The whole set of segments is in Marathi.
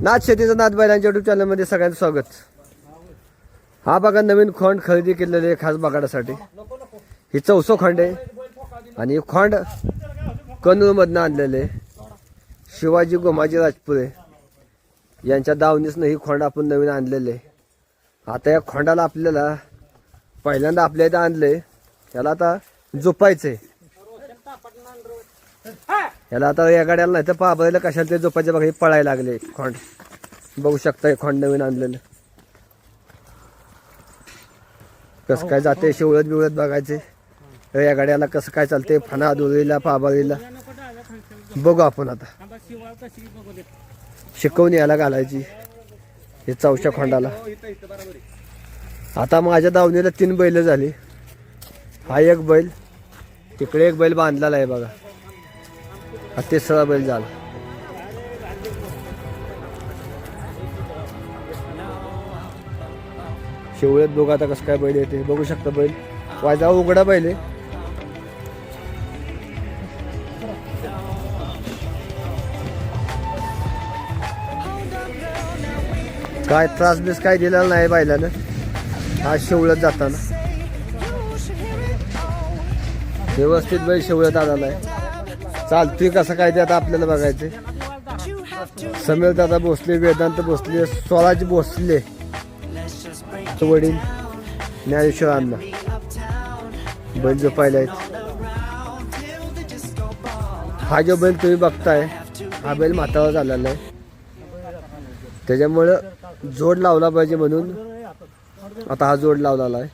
नाथ शेतीचं नाथ बैलांच्या युट्यूब चॅनलमध्ये सगळ्यांचं स्वागत. हा बघा नवीन खोंड खरेदी केलेले आहे खास बघाडासाठी. ही 400 खोंड आहे आणि ही खोंड कन्नूरमधनं आणलेले शिवाजी गोमाजी राजपुरे यांच्या दावणीसनं ही खोंड आपण नवीन आणलेले. आता या खोंडाला आपल्याला पहिल्यांदा आपल्या इथं आणले. याला आता झोपायचंय. याला आता या गाड्याला नाही तर पाबळीला कशाला ते झोपायचे बघा. हे पळायला लागले खोंड बघू शकता. हे खोंड नवीन आणलेलं कसं काय जाते शिवळत बिवळत बघायचे. या गाड्याला कसं काय चालते फणा दोरीला पाबळीला बघू आपण. आता शिकवून याला घालायची हे 400 खोंडाला. आता माझ्या दावणीला 3 बैल झाली. हा एक बैल तिकडे एक बैल बांधलेला आहे बघा. हा 3रा बैल झाला. शेवळ्यात बघा आता कसं काय बैल येते बघू शकता. बैल वाजा उघडा बैल आहे. काय त्रास बीस काय दिलेला नाही बैलानं. हा शेवळ्यात जाताना व्यवस्थित बैल शेवळ्यात आलेला आहे. चालतोय कसं काय ते आता आपल्याला बघायचे. समीर दादा भोसले, वेदांत भोसले, स्वराज भोसले वडील ज्ञानेश्वर अण्णा बैल झोपायला आहेत. हा जो बैल तुम्ही बघताय हा बैल म्हातारा झालेला आहे. त्याच्यामुळं जोड लावला पाहिजे म्हणून आता हा जोड लावलेला आहे.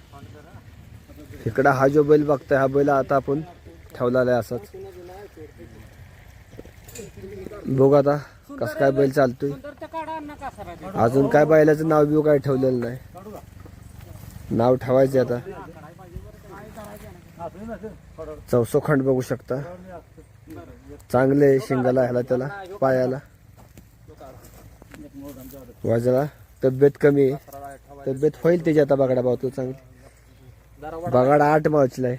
इकडं हा जो बैल बघताय हा बैल आता आपण ठेवलेला आहे असाच. बघू आता कसं काय बैल चालतोय. अजून काय बैलाचं नाव बिव काय ठेवलेलं नाही. नाव ठेवायचे आता. 400 खंड बघू शकता. चांगले शिंगाला ह्याला त्याला पायाला वाजला. तब्येत कमी आहे. तब्येत होईल त्याची आता. बगाडा भावतो चांगली. बगाडा 8 मार्चला आहे.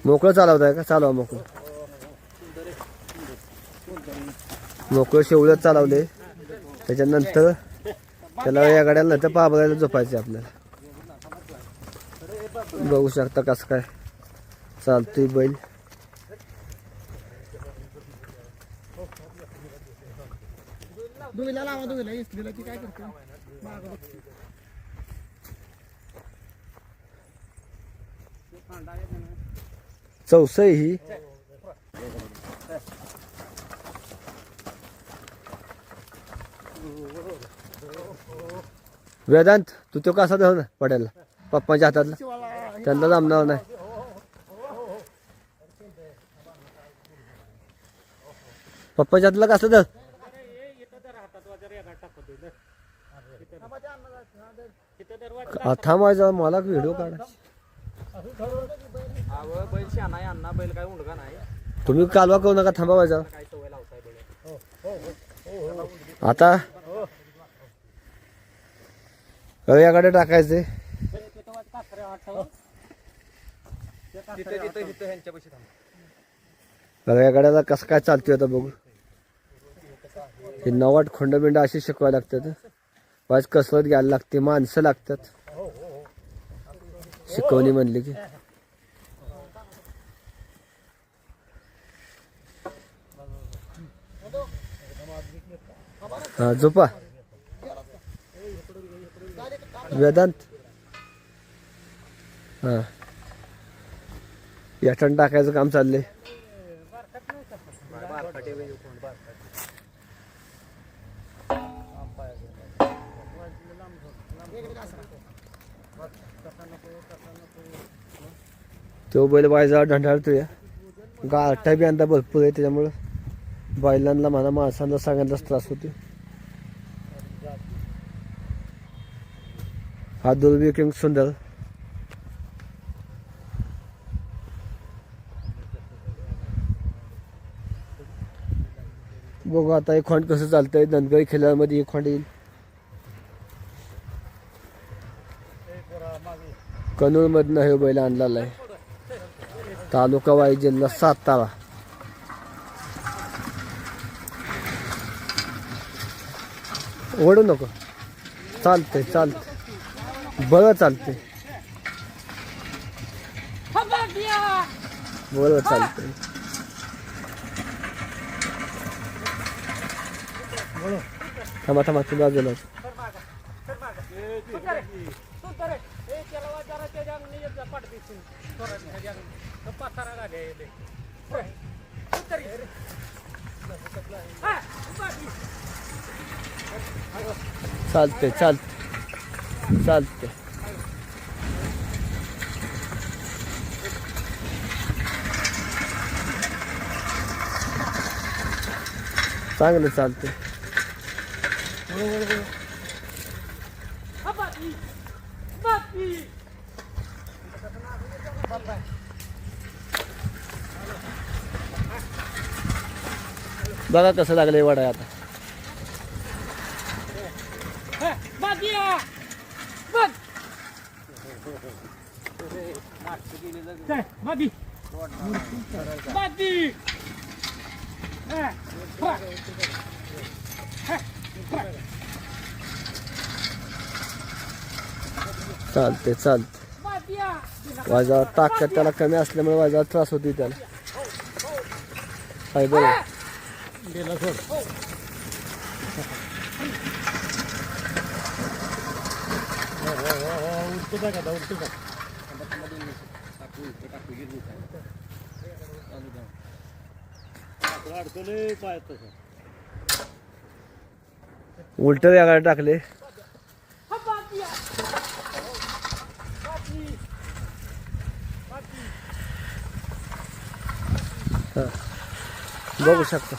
मोकळं चालवताय का? चालवा मोकळं. मोकळं शेवळत चालवले. त्याच्यानंतर त्याला या गाड्याला नंतर पाबळायला झोपायचे आपल्याला. बघू शकता कसं काय चालतोय बैल. चौसई ही वेदांत तू तो कसा धर ना पडायला पप्पाच्या हातातला. त्यांना जमणार नाही. पप्पाच्या हाताला कसं धर. थांबायचा मला व्हिडिओ काढा. तुम्ही कालवा करू नका. थांबावायचा आता. याकडे टाकायचे. या गाड्याला कसं काय चालतोय आता बघू. हे 9 खोंडबिंड अशी शिकवायला लागतात. वाज कसरत घ्यायला लागते. माणसं लागतात शिकवणी म्हणली की. हा झोपा वेदांत. हा याठण टाकायचं काम चाललंय. तो बैल बायजा ढंढाळतोय. गाठा बी अंदा भरपूर आहे. त्याच्यामुळं बैलांना म्हणा माणसांना सगळ्यांनाच त्रास होतो. हा दुर्बी किंग सुंदर. बघू आता हे खोंड कसं चालतंय. धनगरी खेळामध्ये एक खोंड येईल. कन्नूरमधनं हे बैल आणलेला आहे. तालुका वाई जिल्हा सातारा. ओढू नको. चालते चालते बरं चालते बरं चालते. थांबा थांबा तू बाजूला. चालते चालते चालते. चांगलं चालते. बघा कसं लागलंय वडा आता. चालते चालते. माझा ताकद त्याला कमी असल्यामुळे माझा त्रास होती त्याला. काय बरं उलट वेगळा टाकले. बघू शकता.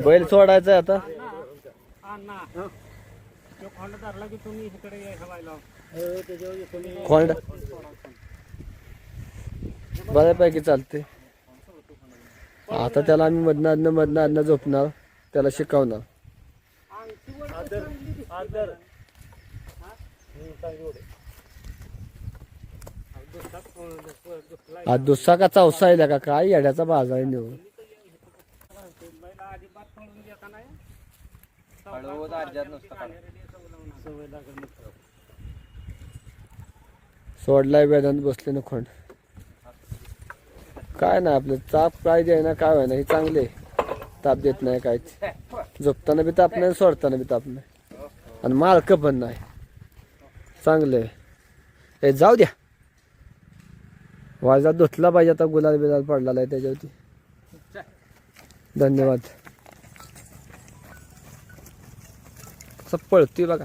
बैल सोडायचा आता. खोंड बऱ्यापैकी चालते. आता त्याला आम्ही मधनं अन्न झोपणार, त्याला शिकवणार. आज दुसरा का चौसा आहे का काय येड्याचा बाजार नेऊ. सोडलाय वेदांत बसले ना खोंड. काय ना आपलं ताप काय द्याय ना काय ना हे चांगले ताप देत नाही काय. झोपताना बी ताप नाही, सोडताना बी ताप नाही, आणि मालक पण नाही. चांगले हे जाऊ द्या. वाजा धुतला पाहिजे आता. गुलाल बिलाल पडलेला आहे त्याच्यावरती. धन्यवाद. असं पळतोय बघा.